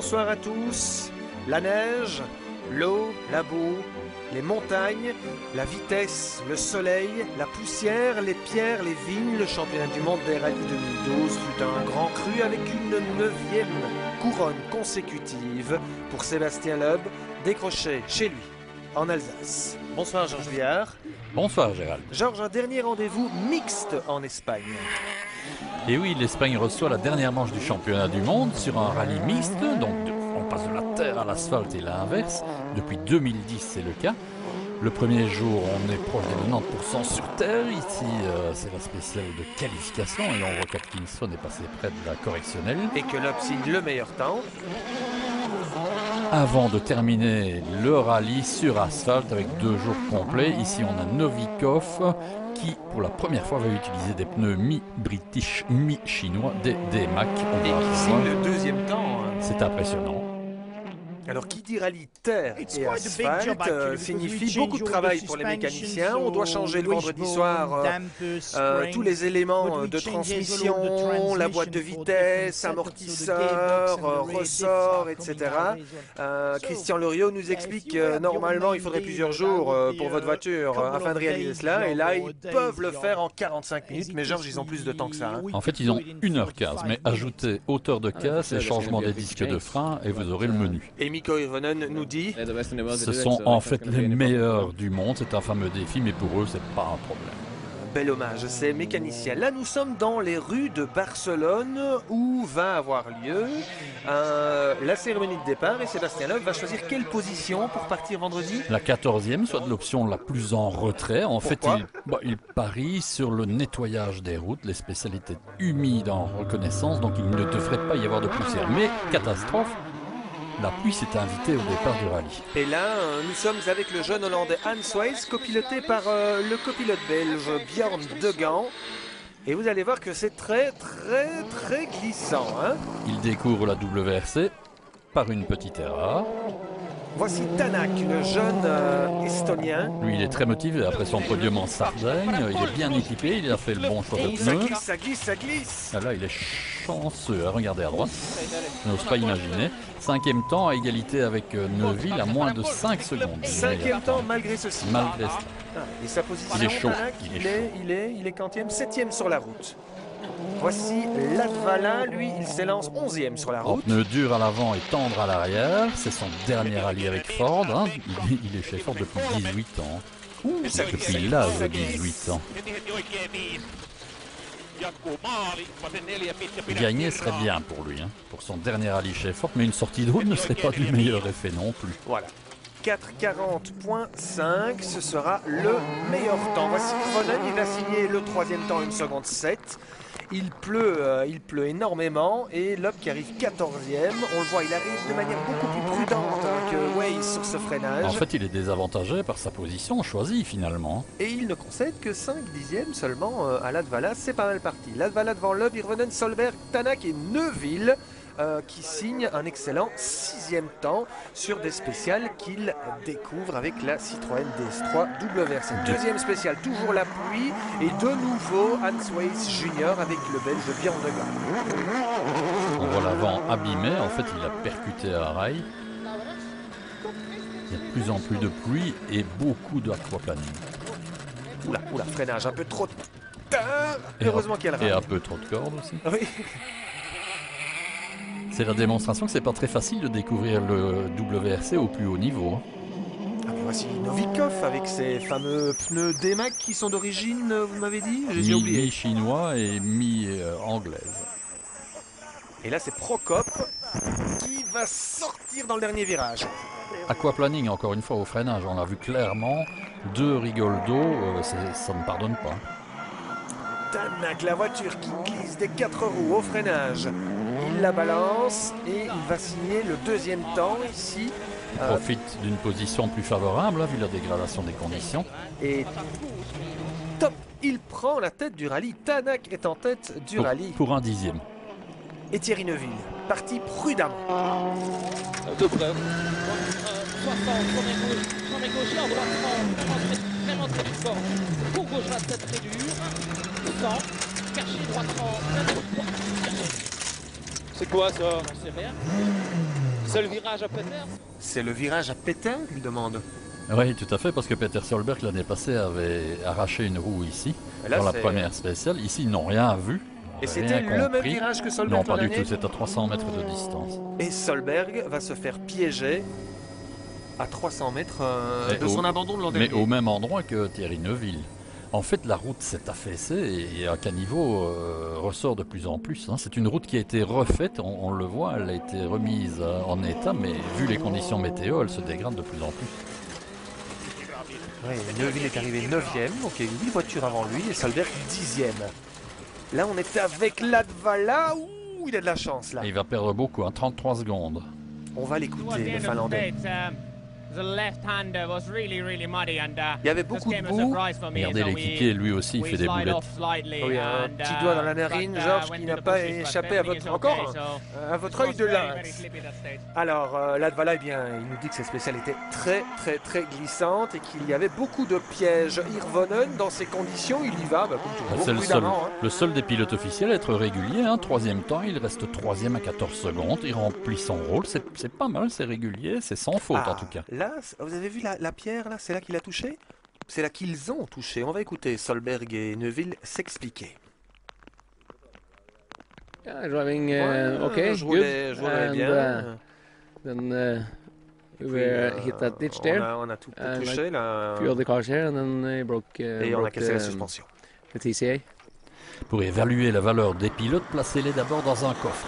Bonsoir à tous. La neige, l'eau, la boue, les montagnes, la vitesse, le soleil, la poussière, les pierres, les vignes, le championnat du monde des rallyes 2012 fut un grand cru avec une 9e couronne consécutive pour Sébastien Loeb, décroché chez lui, en Alsace. Bonsoir Georges Viard. Bonsoir Gérald. Georges, un dernier rendez-vous mixte en Espagne. Et oui, l'Espagne reçoit la dernière manche du championnat du monde sur un rallye mixte, donc on passe de la terre à l'asphalte et l'inverse. Depuis 2010, c'est le cas. Le premier jour, on est proche des 90% sur terre. Ici, c'est la spéciale de qualification et on voit qu'Atkinson est passé près de la correctionnelle. Et que Loeb signe le meilleur temps. Avant de terminer le rallye sur asphalte avec 2 jours complets, ici on a Novikov qui pour la première fois va utiliser des pneus mi-british, mi-chinois, des Mac. Et qui signe le deuxième temps. C'est impressionnant. Alors, qui dit rallye terre et asphalte signifie beaucoup de travail pour les mécaniciens. On doit changer le vendredi soir tous les éléments de transmission, la boîte de vitesse, amortisseur, ressort, etc. Christian Loriot nous explique que normalement, il faudrait plusieurs jours pour votre voiture afin de réaliser cela. Et là, ils peuvent le faire en 45 minutes. Mais Georges, ils ont plus de temps que ça. Hein. En fait, ils ont 1h15. Mais ajoutez hauteur de casse et changement des disques de frein et vous aurez le menu. Et Mikko Hirvonen nous dit ce sont en fait les meilleurs du monde, c'est un fameux défi, mais pour eux, c'est pas un problème. Bel hommage, ces mécaniciens. Là, nous sommes dans les rues de Barcelone où va avoir lieu la cérémonie de départ et Sébastien Loeb va choisir quelle position pour partir vendredi. La 14e, soit de l'option la plus en retrait. En fait, il parie sur le nettoyage des routes, les spécialités humides en reconnaissance, donc il ne devrait pas y avoir de poussière. Mais catastrophe, la pluie s'est invitée au départ du rallye. Et là, nous sommes avec le jeune Hollandais Hans Weiss, copiloté par le copilote belge Bjorn De Gaan. Et vous allez voir que c'est très glissant. Hein. Il découvre la WRC par une petite erreur. Voici Tanak, le jeune Estonien. Lui, il est très motivé après son podium en Sardaigne. Il est bien équipé, il a fait le bon choix de pneus. Ça glisse. Ah là, il est chanceux. Regardez à droite. Je n'ose pas imaginer. 5e temps à égalité avec Neuville à moins de 5 secondes. 5e temps malgré ceci. Malgré cela. Et sa position, il est chaud. Tanak, il est quantième, 7e sur la route. Voici Latvala, lui, il s'élance 11e sur la route. Pneu dur à l'avant et tendre à l'arrière. C'est son dernier rallye avec Ford. Hein. Il est chez Ford depuis 18 ans. Depuis l'âge de 18 ans. Gagner serait bien pour lui, hein, pour son dernier rallye chez Ford, mais une sortie de route ne serait pas du meilleur effet non plus. Voilà. 4,40.5, ce sera le meilleur temps. Voici Ronan, il a signé le 3e temps 1 seconde 7. Il pleut énormément et Loeb qui arrive 14e, on le voit, il arrive de manière beaucoup plus prudente que Weiss sur ce freinage. En fait, il est désavantagé par sa position choisie finalement. Et il ne concède que 5 dixièmes seulement à Latvala, c'est pas mal parti. Latvala devant Loeb, Hirvonen, Solberg, Tanak et Neuville. Qui signe un excellent 6e temps sur des spéciales qu'il découvre avec la Citroën DS3 WRC. 2e spéciale, toujours la pluie et de nouveau Hans Weiss Junior avec le Belge Bjorn De Gaan. On voit l'avant abîmé, en fait il a percuté à rail. Il y a de plus en plus de pluie et beaucoup d'aquaplaning. Oula, freinage un peu trop tard. Heureusement qu'il y a le rail. Et un peu trop de cordes aussi. Oui. C'est la démonstration que c'est pas très facile de découvrir le WRC au plus haut niveau. Ah, voici Novikov avec ses fameux pneus D-Mac qui sont d'origine, vous m'avez dit, j'ai oublié. Mi-chinois et mi-anglaise. Et là c'est Prokop qui va sortir dans le dernier virage. Aquaplaning encore une fois au freinage, on l'a vu clairement. 2 rigoles d'eau, ça ne pardonne pas. Tanak, la voiture qui glisse des 4 roues au freinage. Il la balance et il va signer le 2e temps ici. Il profite d'une position plus favorable, vu la dégradation des conditions. Et top, il prend la tête du rallye. Tanak est en tête du rallye. Pour un 10e. Et Thierry Neuville, parti prudemment. De près. 60, premier gauche, là, on doit vraiment très fort. Pour gauche, la tête très dure. 100, caché, droit 30, caché. C'est quoi ça? C'est rien. C'est le virage à Peter. C'est le virage à Peter, il demande. Oui, tout à fait, parce que Peter Solberg l'année passée avait arraché une roue ici, Là, dans la première spéciale. Ici, ils n'ont rien vu. Et c'était le même virage que Solberg? Non, pas du tout, c'est à 300 mètres de distance. Et Solberg va se faire piéger à 300 mètres de son abandon de l'an dernier. Mais au même endroit que Thierry Neuville. En fait, la route s'est affaissée et à caniveau ressort de plus en plus. Hein. C'est une route qui a été refaite, on le voit, elle a été remise en état, mais vu les conditions météo, elle se dégrade de plus en plus. Oui, Neuville est arrivé 9e, donc il y a 8 voitures avant lui, et Solberg 10e. Là, on est avec Latvala. Ouh, il a de la chance, là. Et il va perdre beaucoup, hein, 33 secondes. On va l'écouter, le Finlandais. Il y avait beaucoup de boue. Regardez l'équipier, lui aussi, il fait des boulettes. Oui, un petit doigt dans la narine, Georges, qui n'a pas échappé à votre, à votre œil de lynx. Alors, Latvala, eh bien, il nous dit que ses spéciales étaient très glissantes et qu'il y avait beaucoup de pièges. Hirvonen, dans ces conditions, il y va, comme toujours, c'est prudemment. Le seul des pilotes officiels à être régulier. Hein, 3e temps, il reste 3e à 14 secondes. Il remplit son rôle. C'est pas mal, c'est régulier, c'est sans faute en tout cas. Là, vous avez vu la pierre, là, c'est là qu'il a touché? C'est là qu'ils ont touché. On va écouter Solberg et Neuville s'expliquer. Yeah, driving okay, je roulais bien. Then we were hit that ditch there. On a tout touché là. Few other cars here, and then they broke. Et on a cassé la suspension. The TCA. Pour évaluer la valeur des pilotes, placez-les d'abord dans un coffre.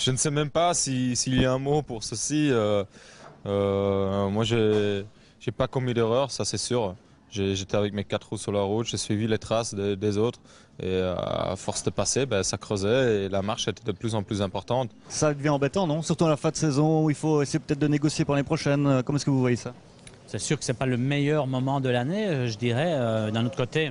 Je ne sais même pas s'il y a un mot pour ceci. Moi, j'ai pas commis d'erreur, ça c'est sûr. J'étais avec mes 4 roues sur la route, j'ai suivi les traces des autres. Et à force de passer, ça creusait et la marche était de plus en plus importante. Ça devient embêtant, non? Surtout à la fin de saison où il faut essayer peut-être de négocier pour l'année prochaine. Comment est-ce que vous voyez ça? C'est sûr que ce n'est pas le meilleur moment de l'année, je dirais. D'un autre côté,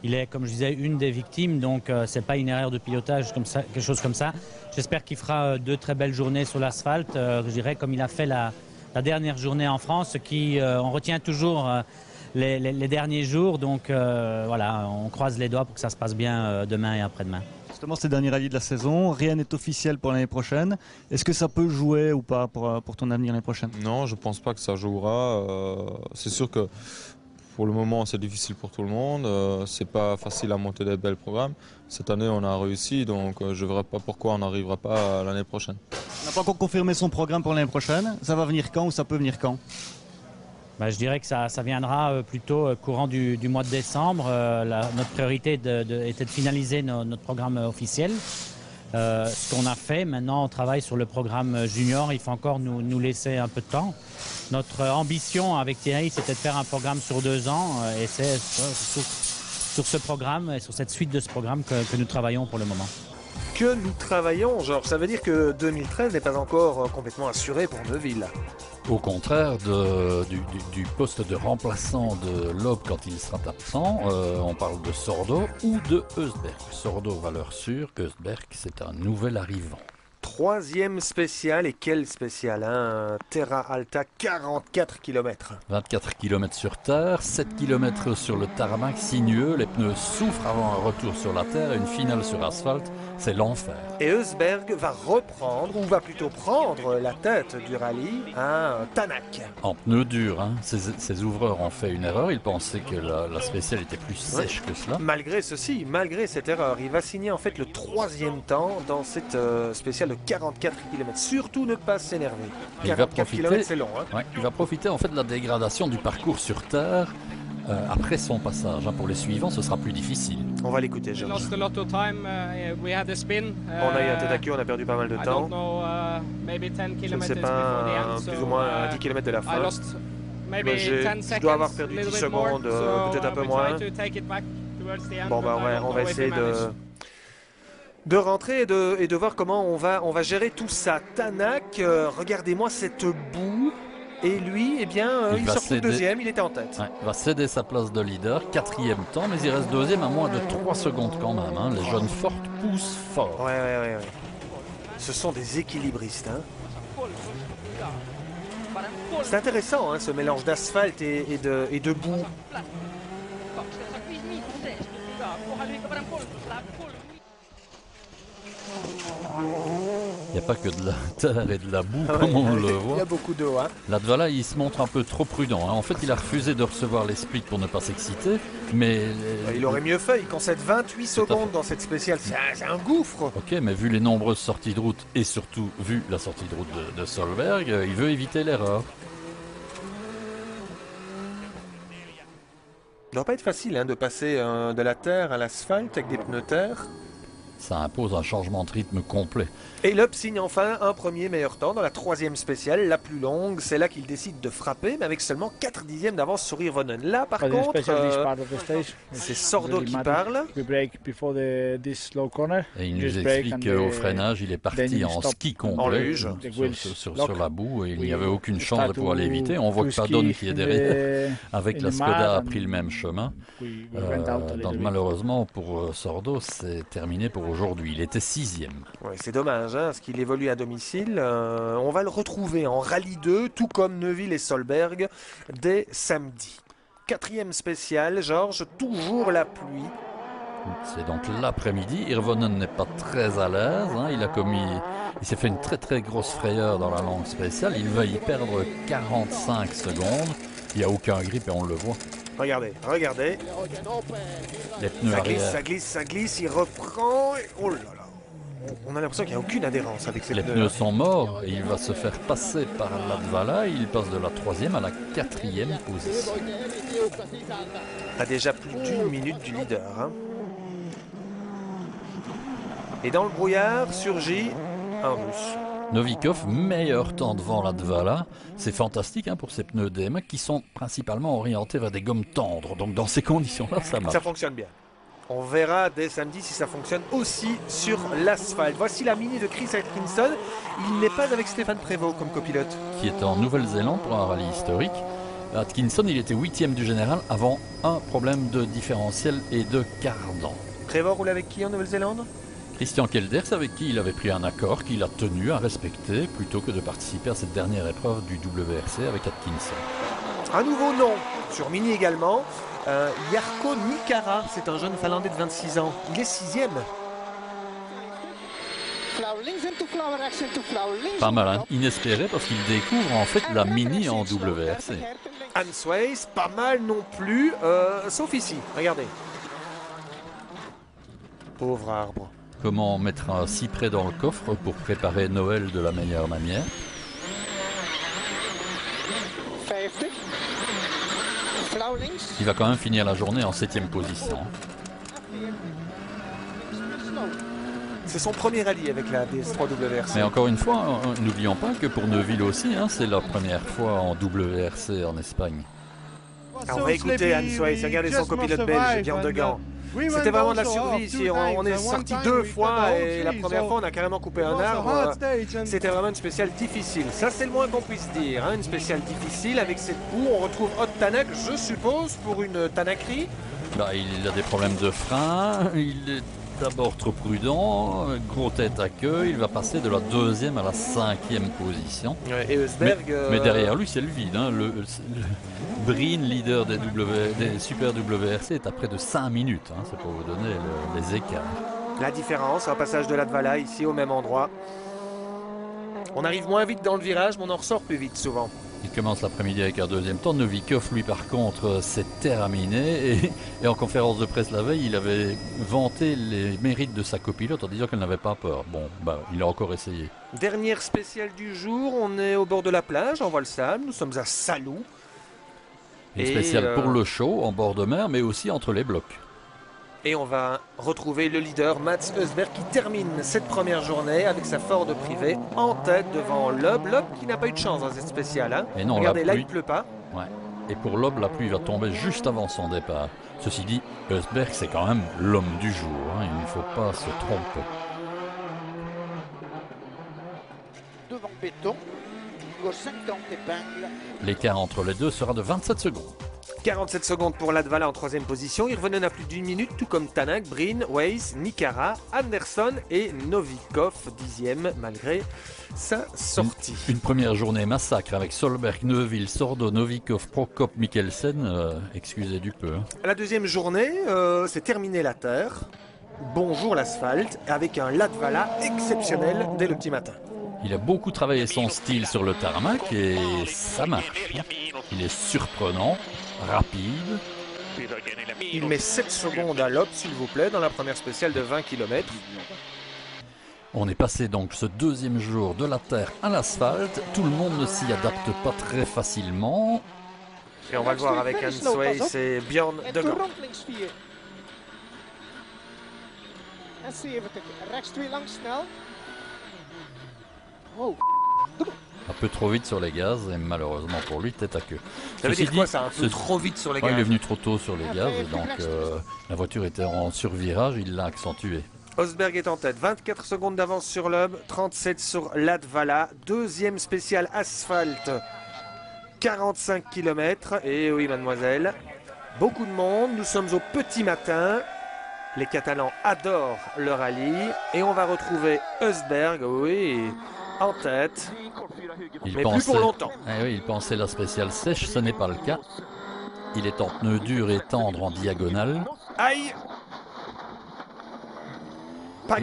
il est, comme je disais, une des victimes, donc ce n'est pas une erreur de pilotage, comme ça, quelque chose comme ça. J'espère qu'il fera 2 très belles journées sur l'asphalte, je dirais, comme il a fait la dernière journée en France, on retient toujours les derniers jours. Donc voilà, on croise les doigts pour que ça se passe bien demain et après-demain. Justement, c'est le dernier rallye de la saison, rien n'est officiel pour l'année prochaine. Est-ce que ça peut jouer ou pas pour ton avenir l'année prochaine? Non, je ne pense pas que ça jouera. C'est sûr que pour le moment, c'est difficile pour tout le monde. C'est pas facile à monter des belles programmes. Cette année, on a réussi, donc je ne verrai pas pourquoi on n'arrivera pas l'année prochaine. On n'a pas encore confirmé son programme pour l'année prochaine. Ça va venir quand ou ça peut venir quand? Je dirais que ça viendra plutôt courant du mois de décembre. Notre priorité était de finaliser notre programme officiel. Ce qu'on a fait, maintenant on travaille sur le programme junior, il faut encore nous laisser un peu de temps. Notre ambition avec Thierry, c'était de faire un programme sur 2 ans et c'est sur ce programme et sur cette suite de ce programme que nous travaillons pour le moment. Que nous travaillons, genre, ça veut dire que 2013 n'est pas encore complètement assuré pour Neuville. Au contraire du poste de remplaçant de Loeb quand il sera absent, on parle de Sordo ou de Heusberg. Sordo, valeur sûre, Heusberg, c'est un nouvel arrivant. 3e spécial, et quel spécial, hein? Terra Alta, 44 km. 24 km sur terre, 7 km sur le tarmac sinueux, les pneus souffrent avant un retour sur la terre et une finale sur asphalte, c'est l'enfer. Et Heusberg va reprendre, ou va plutôt prendre la tête du rallye à Tanak. En pneus durs, hein. Ces ouvreurs ont fait une erreur, ils pensaient que la spéciale était plus sèche que cela. Malgré ceci, malgré cette erreur, il va signer en fait le 3e temps dans cette spéciale de 44 km. Surtout ne pas s'énerver. 44 km, c'est long. Hein. Ouais, il va profiter en fait de la dégradation du parcours sur terre après son passage. Hein. Pour les suivants, ce sera plus difficile. On va l'écouter, Georges. On a eu un tête à queue, on a perdu pas mal de temps. Je ne sais pas, plus ou moins à 10 km de la fin. Je dois avoir perdu 10 secondes, peut-être un peu moins. Bon, on va essayer de rentrer et de voir comment on va gérer tout ça. Tanak, regardez-moi cette boue. Et lui, eh bien, il se retrouve 2e, il était en tête. Ouais, il va céder sa place de leader, 4e temps, mais il reste 2e à moins de 3 secondes quand même. Hein. Les jeunes fortes poussent fort. Ouais. Ce sont des équilibristes. Hein. C'est intéressant, hein, ce mélange d'asphalte et de boue. Il n'y a pas que de la terre et de la boue, comme on le voit. Il y a beaucoup d'eau. Hein. Latvala, il se montre un peu trop prudent. Hein. En fait, il a refusé de recevoir les splits pour ne pas s'exciter, mais... Il aurait mieux fait, il concède 28 secondes dans cette spéciale. C'est un gouffre. Ok, mais vu les nombreuses sorties de route, et surtout vu la sortie de route de Solberg, il veut éviter l'erreur. Ça ne doit pas être facile de passer de la terre à l'asphalte avec des pneus terre. Ça impose un changement de rythme complet. Et Loeb signe enfin un premier meilleur temps dans la 3e spéciale, la plus longue. C'est là qu'il décide de frapper, mais avec seulement 4 dixièmes d'avance sur Hirvonen. Là, par contre, c'est Sordo qui parle. Et il nous explique qu'au freinage, il est parti en ski complet, en luge, sur la boue, et il n'y avait aucune chance de pouvoir l'éviter. On voit que Padon qui est derrière, avec la Skoda, a pris le même chemin. Donc malheureusement, pour Sordo, c'est terminé pour aujourd'hui. Il était 6e. Ouais, c'est dommage, parce qu'il évolue à domicile. On va le retrouver en Rallye 2, tout comme Neuville et Solberg, dès samedi. 4e spéciale, Georges, toujours la pluie. C'est donc l'après-midi. Hirvonen n'est pas très à l'aise. Il s'est fait une très très grosse frayeur dans la longue spéciale. Il va y perdre 45 secondes. Il n'y a aucun grip et on le voit. Regardez. Les pneus arrière. Ça glisse, il reprend. Oh là là. On a l'impression qu'il n'y a aucune adhérence avec ces pneus. Les pneus sont morts et il va se faire passer par Latvala. Il passe de la 3e à la 4e position. A déjà plus d'1 minute du leader. Et dans le brouillard surgit un Russe. Novikov, meilleur temps devant Latvala. C'est fantastique pour ces pneus DMA qui sont principalement orientés vers des gommes tendres. Donc dans ces conditions-là, ça marche. Ça fonctionne bien. On verra dès samedi si ça fonctionne aussi sur l'asphalte. Voici la Mini de Chris Atkinson. Il n'est pas avec Stéphane Prévost comme copilote. Qui est en Nouvelle-Zélande pour un rallye historique. Atkinson, il était 8e du général avant un problème de différentiel et de cardan. Prévost roule avec qui en Nouvelle-Zélande ? Christian Kelders, avec qui il avait pris un accord qu'il a tenu à respecter plutôt que de participer à cette dernière épreuve du WRC avec Atkinson. Un nouveau nom sur Mini également, Jarkko Nikara, c'est un jeune Finlandais de 26 ans. Il est 6e. Pas mal, inespéré parce qu'il découvre en fait la Mini en WRC. Hans Weiss, pas mal non plus, sauf ici, regardez. Pauvre arbre. Comment mettre un cyprès dans le coffre pour préparer Noël de la meilleure manière. Il va quand même finir la journée en 7e position. C'est son premier rallye avec la DS3 WRC. Mais encore une fois, n'oublions pas que pour Neuville aussi, c'est la première fois en WRC en Espagne. Alors on va écouter Hans Weiss, regardez son copilote belge, Björn de Gand. C'était vraiment de la survie ici. On est sorti 2 fois et la première fois on a carrément coupé un arbre. C'était vraiment une spéciale difficile. Ça c'est le moins qu'on puisse dire. Une spéciale difficile avec cette boue. On retrouve Ott Tanak, je suppose, pour une Tanakri. Il a des problèmes de frein. Il est d'abord trop prudent. Gros tête à queue. Il va passer de la 2e à la 5e position. Et Eusberg, mais derrière lui c'est le vide. Le Breen, leader des Super WRC, est à près de 5 minutes. C'est pour vous donner les écarts. La différence, un passage de Latvala ici au même endroit. On arrive moins vite dans le virage, mais on en ressort plus vite souvent. Il commence l'après-midi avec un 2e temps. Novikov, lui, par contre, c'est terminé. Et en conférence de presse la veille, il avait vanté les mérites de sa copilote en disant qu'elle n'avait pas peur. Bon, il a encore essayé. Dernière spéciale du jour, on est au bord de la plage, on voit le sable, nous sommes à Salou. Une spéciale pour le show, en bord de mer, mais aussi entre les blocs. Et on va retrouver le leader Mats Eusberg qui termine cette première journée avec sa Ford privée en tête devant Loeb. Loeb qui n'a pas eu de chance dans cette spéciale. Et non, regardez, là il ne pleut pas. Ouais. Et pour Loeb, la pluie va tomber juste avant son départ. Ceci dit, Eusberg c'est quand même l'homme du jour. Il ne faut pas se tromper. Devant béton, gauche 50 épingles. L'écart entre les deux sera de 27 secondes. 47 secondes pour Latvala en 3e position. Hirvonen à plus d'1 minute, tout comme Tanak, Breen, Weiss, Nikara, Anderson et Novikov, 10e malgré sa sortie. Une première journée massacre avec Solberg, Neuville, Sordo, Novikov, Prokop, Mikkelsen. Excusez du peu. La deuxième journée, c'est terminé la terre. bonjour l'asphalte, avec un Latvala exceptionnel dès le petit matin. Il a beaucoup travaillé son style sur le tarmac et ça marche. Il est surprenant, rapide. Il met 7 secondes à l'op, s'il vous plaît, dans la première spéciale de 20 km. On est passé donc ce deuxième jour de la terre à l'asphalte. Tout le monde ne s'y adapte pas très facilement. Et on va le voir avec Hans Weiss et Björn Degger. Un peu trop vite sur les gaz et malheureusement pour lui, tête à queue. Ça veut dire quoi ça, un peu trop vite sur les gaz? Il est venu trop tôt sur les gaz et donc la voiture était en survirage, il l'a accentué. Osberg est en tête, 24 secondes d'avance sur l'Hub, 37 sur Latvala, deuxième spécial asphalte, 45 km. Et oui mademoiselle, beaucoup de monde, nous sommes au petit matin. Les Catalans adorent le rallye et on va retrouver Osberg, oui, en tête, mais plus pour longtemps. Oui, il pensait la spéciale sèche, ce n'est pas le cas. Il est en pneu dur et tendre en diagonale. Aïe! Pas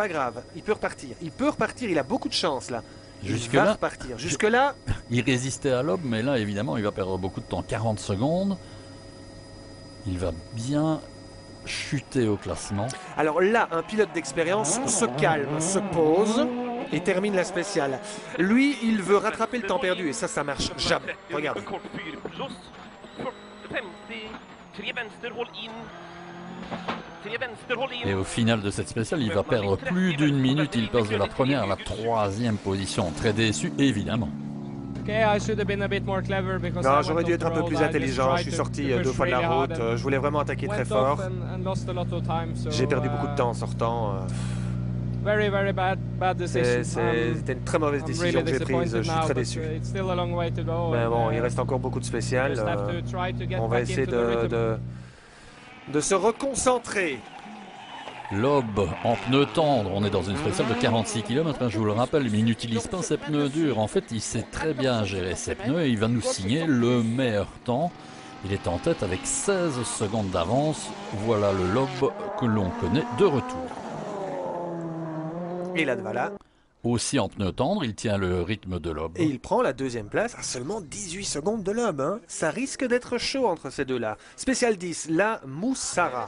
grave, il peut repartir, il a beaucoup de chance là. Jusque-là, il résistait à l'aube, mais là évidemment il va perdre beaucoup de temps, 40 secondes. Il va bien chuter au classement. Alors là, un pilote d'expérience se calme, se pose et termine la spéciale. Lui, il veut rattraper le temps perdu et ça marche jamais. Regarde. Et au final de cette spéciale, il va perdre plus d'une minute. Il passe de la première à la troisième position. Très déçu, évidemment. Non, j'aurais dû être un peu plus intelligent. Je suis sorti 2 fois de la route. Je voulais vraiment attaquer très fort. J'ai perdu beaucoup de temps en sortant. C'était une très mauvaise décision que j'ai prise. Je suis très déçu. Mais bon, il reste encore beaucoup de spéciales. On va essayer de se reconcentrer. L'aube en pneus tendres, on est dans une spéciale de 46 km, je vous le rappelle, mais il n'utilise pas ses pneus durs. En fait, il sait très bien gérer ses pneus et il va nous signer le meilleur temps. Il est en tête avec 16 secondes d'avance. Voilà le Loeb que l'on connaît de retour. Et Latvala, aussi en pneus tendres, il tient le rythme de Loeb. Et il prend la deuxième place à seulement 18 secondes de Loeb. Hein. Ça risque d'être chaud entre ces deux-là. Spécial 10, la Moussara,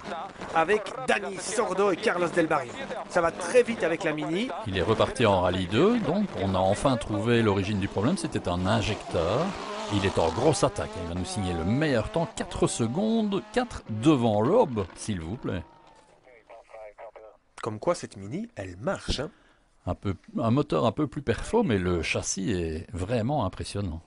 avec Dani Sordo et Carlos Del Barrio. Ça va très vite avec la Mini. Il est reparti en Rallye 2, donc on a enfin trouvé l'origine du problème. C'était un injecteur. Il est en grosse attaque. Il va nous signer le meilleur temps, 4 secondes, 4 devant Loeb, s'il vous plaît. Comme quoi cette Mini, elle marche. Hein. Un moteur un peu plus perfo, mais le châssis est vraiment impressionnant.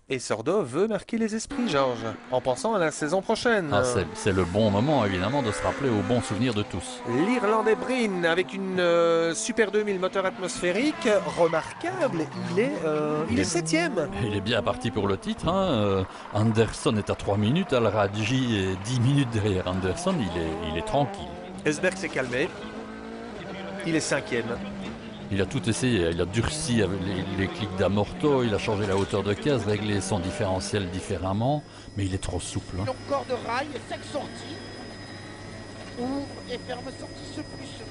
Et Sordo veut marquer les esprits, Georges, en pensant à la saison prochaine. Ah, c'est le bon moment, évidemment, de se rappeler aux bons souvenirs de tous. L'Irlandais Breen, avec une Super 2000 moteur atmosphérique, remarquable, il est 7e. Il est bien parti pour le titre. Hein. Anderson est à 3 minutes, Al-Rajji est 10 minutes derrière Anderson, il est tranquille. Esberg s'est calmé, il est 5e. Il a tout essayé, il a durci avec les clics d'amorto, il a changé la hauteur de caisse, réglé son différentiel différemment, mais il est trop souple. Hein. Encore de rail, 5 sorties. Ouvre et ferme sortie.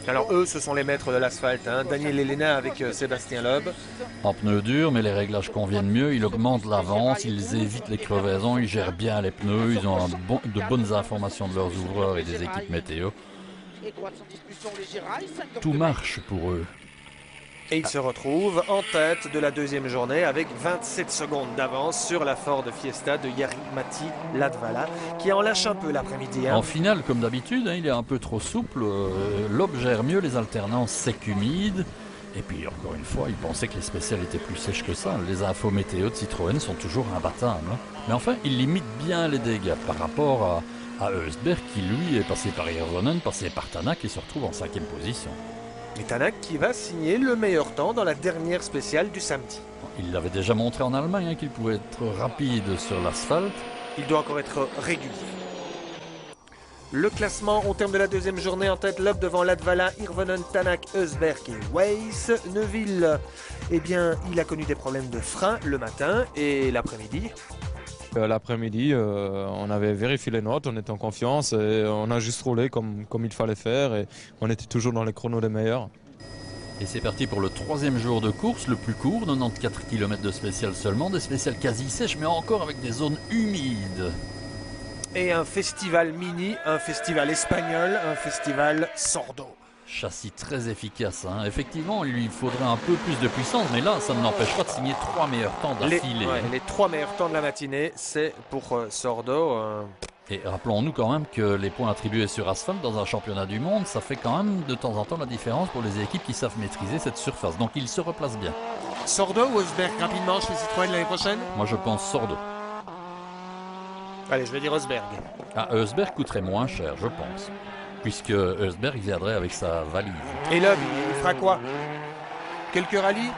Alors eux, ce sont les maîtres de l'asphalte. Hein. Daniel Elena avec Sébastien Loeb. En pneus durs, mais les réglages conviennent mieux, ils augmentent l'avance, ils évitent les crevaisons, ils gèrent bien les pneus, ils ont de bonnes informations de leurs ouvreurs et des équipes météo. Tout marche pour eux. Et il se retrouve en tête de la deuxième journée avec 27 secondes d'avance sur la Ford Fiesta de Jari-Matti Latvala qui en lâche un peu l'après-midi. Hein. En finale, comme d'habitude, hein, il est un peu trop souple. Loeb gère mieux les alternances sec-humide. Et puis, encore une fois, il pensait que les spéciales étaient plus sèches que ça. Les infos météo de Citroën sont toujours imbattables. Hein. Mais enfin, il limite bien les dégâts par rapport à Osberg qui, lui, est passé par Hirvonen, passé par Tanak et se retrouve en 5e position. Et Tanak qui va signer le meilleur temps dans la dernière spéciale du samedi. Il l'avait déjà montré en Allemagne hein, qu'il pouvait être rapide sur l'asphalte. Il doit encore être régulier. Le classement au terme de la deuxième journée en tête, Loeb devant Latvala, Hirvonen, Tanak, Osberg et Weiss. Neuville, eh bien, il a connu des problèmes de frein le matin et l'après-midi. L'après-midi, on avait vérifié les notes, on était en confiance et on a juste roulé comme il fallait faire et on était toujours dans les chronos des meilleurs. Et c'est parti pour le 3e jour de course, le plus court, 94 km de spécial seulement, des spéciales quasi sèches mais encore avec des zones humides. Et un festival mini, un festival espagnol, un festival Sordo. Châssis très efficace, hein. Effectivement, il lui faudrait un peu plus de puissance, mais là, ça ne l'empêche pas de signer 3 meilleurs temps d'affilée. Les 3 meilleurs temps de la matinée, c'est pour Sordo. Et rappelons-nous quand même que les points attribués sur asphalte dans un championnat du monde, ça fait quand même de temps en temps la différence pour les équipes qui savent maîtriser cette surface. Donc il se replace bien. Sordo ou Eusberg rapidement chez Citroën l'année prochaine? Moi je pense Sordo. Allez, je vais dire Eusberg. Ah, Eusberg coûterait moins cher, je pense. Puisque Eusberg viendrait avec sa valise. Et là, il fera quoi? Quelques rallyes?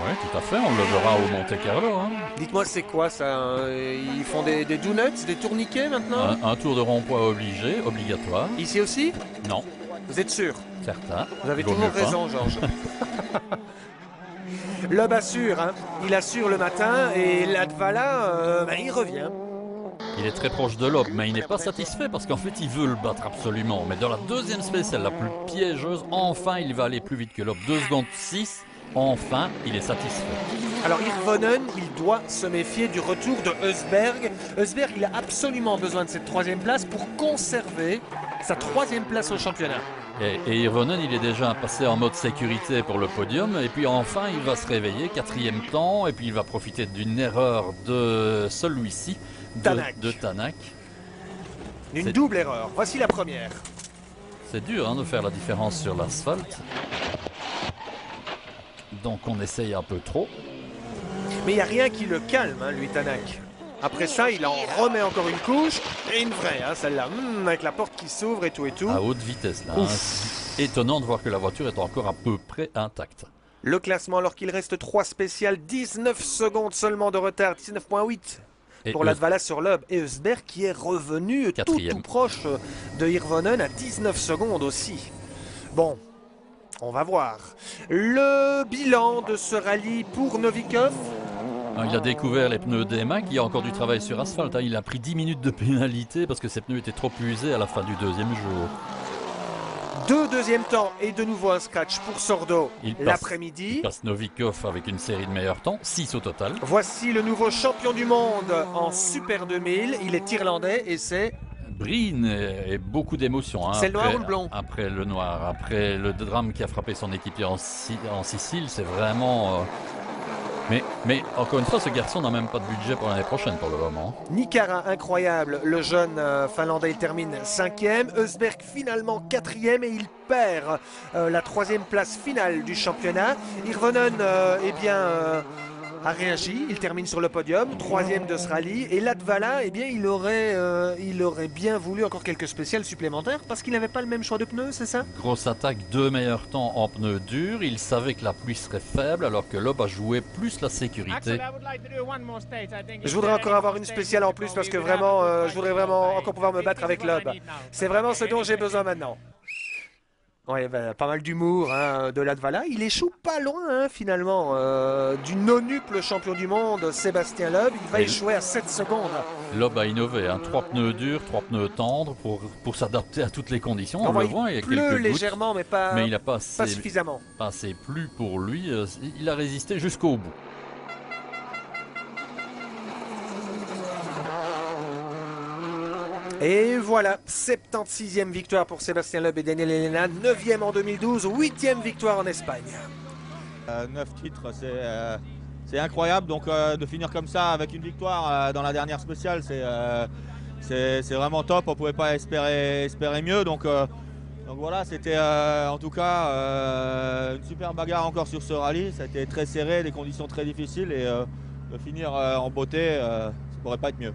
Oui, tout à fait, on le verra au Monte Carlo. Hein. Dites-moi, c'est quoi ça? Ils font des donuts, des tourniquets maintenant? Un tour de rond-point obligatoire. Ici aussi? Non. Vous êtes sûr? Certain. Vous avez toujours raison, Georges. Loeb assure, hein. Il assure le matin et Latvala, il revient. Il est très proche de Loeb, mais il n'est pas satisfait parce qu'en fait il veut le battre absolument. Mais dans la 2e spéciale, la plus piégeuse, enfin il va aller plus vite que Loeb. 2 secondes 6, enfin il est satisfait. Alors Hirvonen, il doit se méfier du retour de Eusberg. Eusberg, il a absolument besoin de cette 3e place pour conserver sa 3e place au championnat. Et Hirvonen, il est déjà passé en mode sécurité pour le podium. Et puis enfin, il va se réveiller, 4e temps. Et puis il va profiter d'une erreur de celui-ci, de Tanak. Une double erreur. Voici la première. C'est dur hein, de faire la différence sur l'asphalte. Donc on essaye un peu trop. Mais il n'y a rien qui le calme, hein, lui, Tanak. Après ça, il en remet encore une couche, et une vraie, hein, celle-là, avec la porte qui s'ouvre et tout et tout. À haute vitesse, là. Hein. Étonnant de voir que la voiture est encore à peu près intacte. Le classement, alors qu'il reste 3 spéciales, 19 secondes seulement de retard, 19,8 pour Latvala sur Loeb. Et Eusberg qui est revenu tout proche de Hirvonen à 19 secondes aussi. Bon, on va voir. Le bilan de ce rallye pour Novikov. Il a découvert les pneus d'EMA, il y a encore du travail sur asphalte. Il a pris 10 minutes de pénalité parce que ses pneus étaient trop usés à la fin du 2e jour. 2 deuxièmes temps et de nouveau un scratch pour Sordo l'après-midi. Il passe Novikov avec une série de meilleurs temps, 6 au total. Voici le nouveau champion du monde en Super 2000. Il est irlandais et c'est... Breen et beaucoup d'émotions. Hein, c'est le noir ou le blond? Après le noir, après le drame qui a frappé son équipier en Sicile, c'est vraiment... Mais encore une fois, ce garçon n'a même pas de budget pour l'année prochaine pour le moment. Nikara, incroyable. Le jeune Finlandais, il termine 5e. Eusberg, finalement 4e. Et il perd la 3e place finale du championnat. Hirvonen, a réagi. Il termine sur le podium. 3e de ce rallye. Et Latvala, il aurait bien voulu encore quelques spéciales supplémentaires parce qu'il n'avait pas le même choix de pneus, c'est ça? Grosse attaque, 2 meilleurs temps en pneus durs. Il savait que la pluie serait faible alors que Loeb a joué plus la sécurité. Je voudrais encore avoir une spéciale en plus parce que vraiment, je voudrais vraiment encore pouvoir me battre avec Loeb. C'est vraiment ce dont j'ai besoin maintenant. Ouais, pas mal d'humour hein, de Latvala. Il échoue pas loin hein, finalement du nonuple champion du monde Sébastien Loeb. Il va échouer à 7 secondes. Loeb a innové, hein, 3 pneus durs, 3 pneus tendres pour s'adapter à toutes les conditions. On le voit, il y a quelques légèrement gouttes, mais il n'a pas suffisamment. Pas assez plu pour lui. Il a résisté jusqu'au bout. Et voilà, 76e victoire pour Sébastien Loeb et Daniel Elena, 9e en 2012, 8e victoire en Espagne. 9 titres, c'est incroyable, donc de finir comme ça avec une victoire dans la dernière spéciale, c'est vraiment top, on ne pouvait pas espérer mieux, donc voilà, c'était en tout cas une super bagarre encore sur ce rallye, ça a été très serré, des conditions très difficiles et de finir en beauté, ça ne pourrait pas être mieux.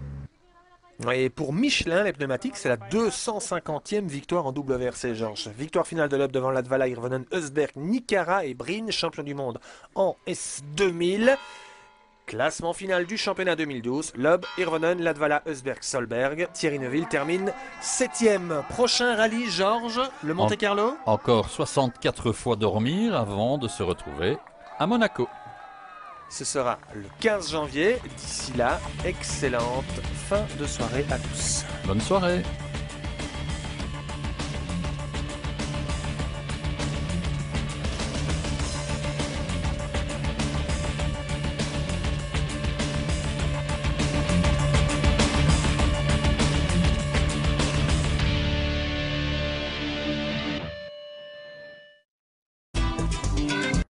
Et pour Michelin, les pneumatiques, c'est la 250e victoire en WRC, Georges. Victoire finale de Loeb devant Latvala, Hirvonen, Eusberg, Nikara et Breen, champion du monde en S2000. Classement final du championnat 2012. Loeb, Hirvonen, Latvala, Eusberg, Solberg. Thierry Neuville termine 7e. Prochain rallye, Georges, le Monte Carlo. Encore 64 fois dormir avant de se retrouver à Monaco. Ce sera le 15 janvier. D'ici là, excellente fin de soirée à tous. Bonne soirée.